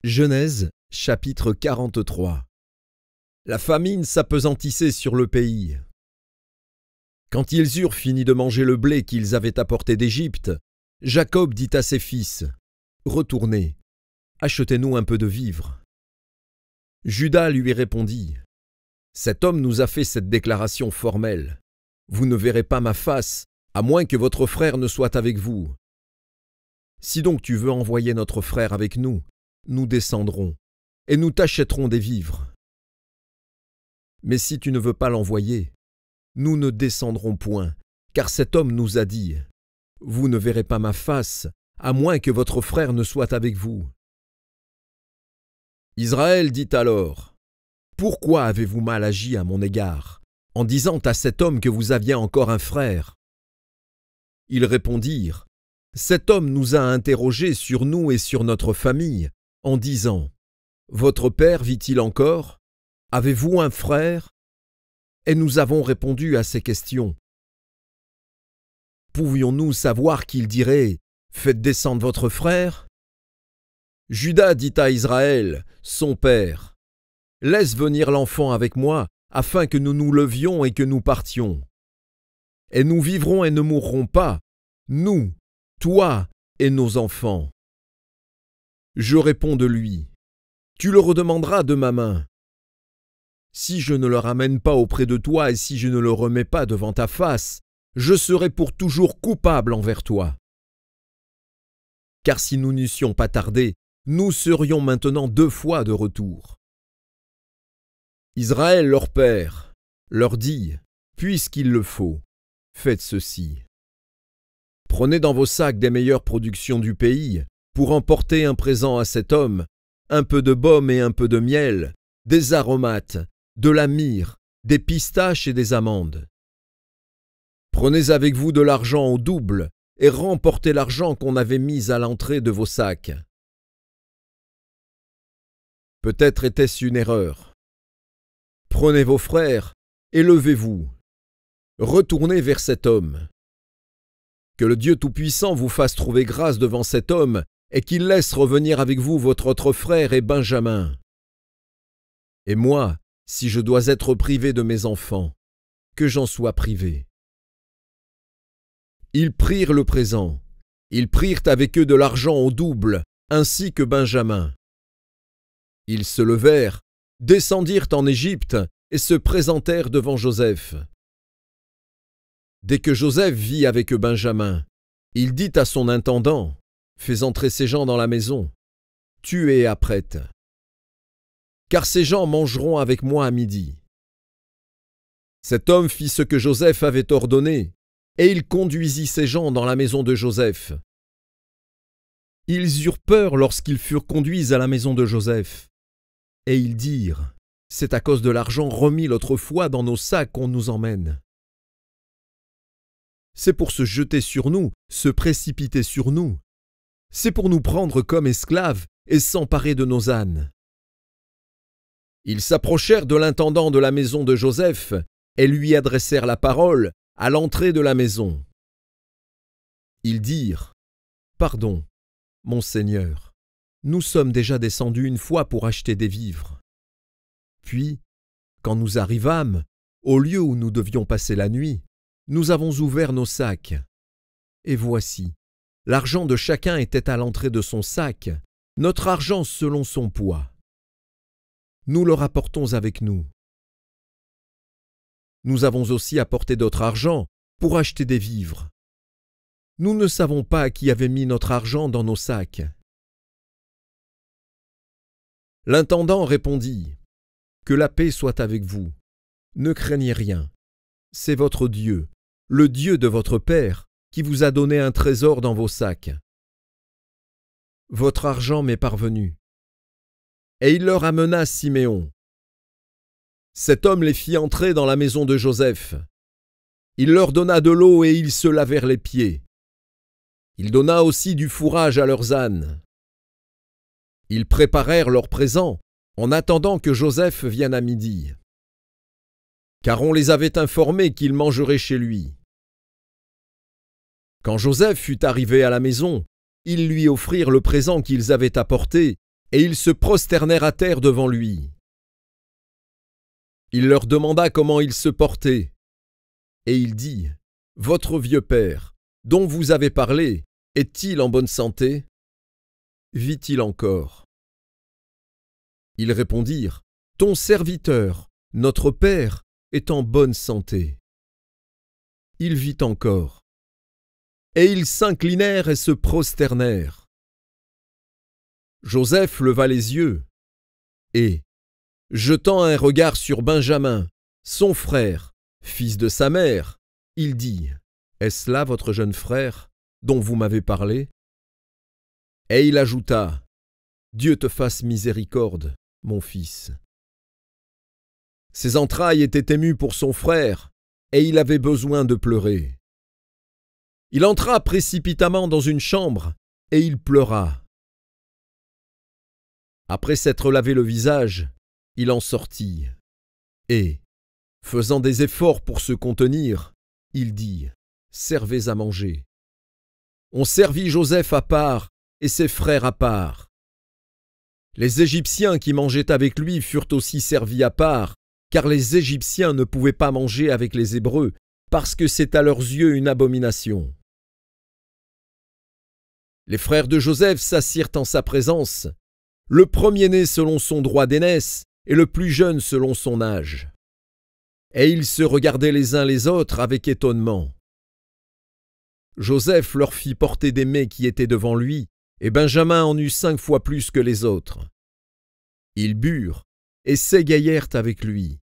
Genèse, chapitre 43. La famine s'appesantissait sur le pays. Quand ils eurent fini de manger le blé qu'ils avaient apporté d'Égypte, Jacob dit à ses fils, « Retournez, achetez-nous un peu de vivres. » Juda lui répondit, « Cet homme nous a fait cette déclaration formelle. Vous ne verrez pas ma face, à moins que votre frère ne soit avec vous. Si donc tu veux envoyer notre frère avec nous, nous descendrons, et nous t'achèterons des vivres. Mais si tu ne veux pas l'envoyer, nous ne descendrons point, car cet homme nous a dit, « Vous ne verrez pas ma face, à moins que votre frère ne soit avec vous. » Israël dit alors, « Pourquoi avez-vous mal agi à mon égard, en disant à cet homme que vous aviez encore un frère ?» Ils répondirent, « Cet homme nous a interrogés sur nous et sur notre famille, en disant, « Votre père vit-il encore? Avez-vous un frère ?» Et nous avons répondu à ces questions. Pouvions-nous savoir qu'il dirait, « Faites descendre votre frère » Juda dit à Israël, son père, « Laisse venir l'enfant avec moi, afin que nous nous levions et que nous partions. Et nous vivrons et ne mourrons pas, nous, toi et nos enfants. » Je réponds de lui, « Tu le redemanderas de ma main. Si je ne le ramène pas auprès de toi et si je ne le remets pas devant ta face, je serai pour toujours coupable envers toi. Car si nous n'eussions pas tardé, nous serions maintenant 2 fois de retour. » Israël, leur père, leur dit, « Puisqu'il le faut, faites ceci. Prenez dans vos sacs des meilleures productions du pays, pour emporter un présent à cet homme, un peu de baume et un peu de miel, des aromates, de la myrrhe, des pistaches et des amandes. Prenez avec vous de l'argent au double et remportez l'argent qu'on avait mis à l'entrée de vos sacs. » Peut-être était-ce une erreur. Prenez vos frères et levez-vous. Retournez vers cet homme. Que le Dieu Tout-Puissant vous fasse trouver grâce devant cet homme et qu'il laisse revenir avec vous votre autre frère et Benjamin. Et moi, si je dois être privé de mes enfants, que j'en sois privé. » Ils prirent le présent. Ils prirent avec eux de l'argent au double, ainsi que Benjamin. Ils se levèrent, descendirent en Égypte et se présentèrent devant Joseph. Dès que Joseph vit avec Benjamin, il dit à son intendant, « Fais entrer ces gens dans la maison, tue et apprête. Car ces gens mangeront avec moi à midi. » Cet homme fit ce que Joseph avait ordonné, et il conduisit ces gens dans la maison de Joseph. Ils eurent peur lorsqu'ils furent conduits à la maison de Joseph, et ils dirent, « C'est à cause de l'argent remis l'autre fois dans nos sacs qu'on nous emmène. » C'est pour se jeter sur nous, se précipiter sur nous. C'est pour nous prendre comme esclaves et s'emparer de nos ânes. Ils s'approchèrent de l'intendant de la maison de Joseph et lui adressèrent la parole à l'entrée de la maison. Ils dirent, « Pardon, mon Seigneur, nous sommes déjà descendus une fois pour acheter des vivres. Puis, quand nous arrivâmes, au lieu où nous devions passer la nuit, nous avons ouvert nos sacs. Et voici, l'argent de chacun était à l'entrée de son sac, notre argent selon son poids. Nous le rapportons avec nous. Nous avons aussi apporté d'autre argent pour acheter des vivres. Nous ne savons pas qui avait mis notre argent dans nos sacs. » L'intendant répondit, « Que la paix soit avec vous. Ne craignez rien. C'est votre Dieu, le Dieu de votre Père, qui vous a donné un trésor dans vos sacs. Votre argent m'est parvenu. » Et il leur amena Siméon. Cet homme les fit entrer dans la maison de Joseph. Il leur donna de l'eau et ils se lavèrent les pieds. Il donna aussi du fourrage à leurs ânes. Ils préparèrent leurs présents en attendant que Joseph vienne à midi. Car on les avait informés qu'il mangerait chez lui. Quand Joseph fut arrivé à la maison, ils lui offrirent le présent qu'ils avaient apporté et ils se prosternèrent à terre devant lui. Il leur demanda comment ils se portaient, et il dit, « Votre vieux père, dont vous avez parlé, est-il en bonne santé? Vit-il encore ?» Ils répondirent, « Ton serviteur, notre père, est en bonne santé. Il vit encore. » Et ils s'inclinèrent et se prosternèrent. Joseph leva les yeux et, jetant un regard sur Benjamin, son frère, fils de sa mère, il dit, « Est-ce là votre jeune frère, dont vous m'avez parlé ?» Et il ajouta, « Dieu te fasse miséricorde, mon fils. » Ses entrailles étaient émues pour son frère, et il avait besoin de pleurer. Il entra précipitamment dans une chambre, et il pleura. Après s'être lavé le visage, il en sortit, et, faisant des efforts pour se contenir, il dit, « Servez à manger. » On servit Joseph à part et ses frères à part. Les Égyptiens qui mangeaient avec lui furent aussi servis à part, car les Égyptiens ne pouvaient pas manger avec les Hébreux, parce que c'est à leurs yeux une abomination. Les frères de Joseph s'assirent en sa présence, le premier-né selon son droit d'aînesse et le plus jeune selon son âge. Et ils se regardaient les uns les autres avec étonnement. Joseph leur fit porter des mets qui étaient devant lui, et Benjamin en eut 5 fois plus que les autres. Ils burent et s'égayèrent avec lui.